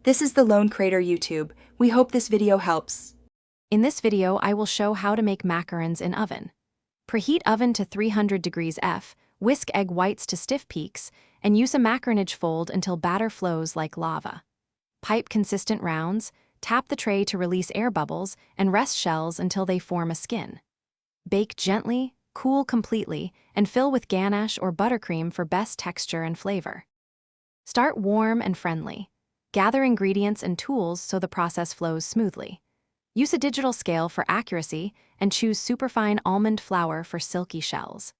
This is the Lone Crater YouTube. We hope this video helps. In this video, I will show how to make macarons in oven. Preheat oven to 300 degrees F, whisk egg whites to stiff peaks, and use a macaronage fold until batter flows like lava. Pipe consistent rounds, tap the tray to release air bubbles, and rest shells until they form a skin. Bake gently, cool completely, and fill with ganache or buttercream for best texture and flavor. Start warm and friendly. Gather ingredients and tools so the process flows smoothly. Use a digital scale for accuracy and choose superfine almond flour for silky shells.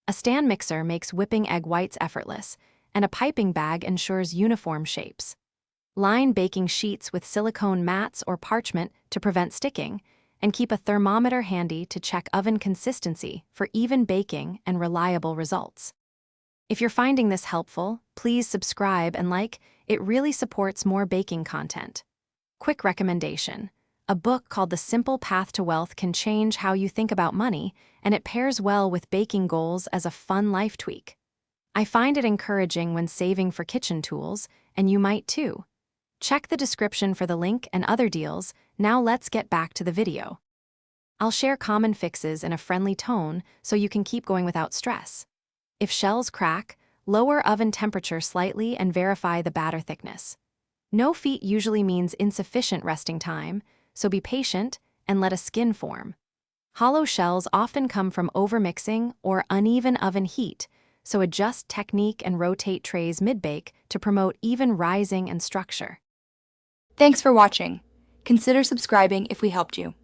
A stand mixer makes whipping egg whites effortless, and a piping bag ensures uniform shapes. Line baking sheets with silicone mats or parchment to prevent sticking, and keep a thermometer handy to check oven consistency for even baking and reliable results. If you're finding this helpful, please subscribe and like. It really supports more baking content. Quick recommendation. A book called The Simple Path to Wealth can change how you think about money, and it pairs well with baking goals as a fun life tweak. I find it encouraging when saving for kitchen tools, and you might too. Check the description for the link and other deals. Now let's get back to the video. I'll share common fixes in a friendly tone so you can keep going without stress. If shells crack, lower oven temperature slightly and verify the batter thickness. No feet usually means insufficient resting time, so be patient and let a skin form. Hollow shells often come from overmixing or uneven oven heat, so adjust technique and rotate trays mid-bake to promote even rising and structure. Thanks for watching. Consider subscribing if we helped you.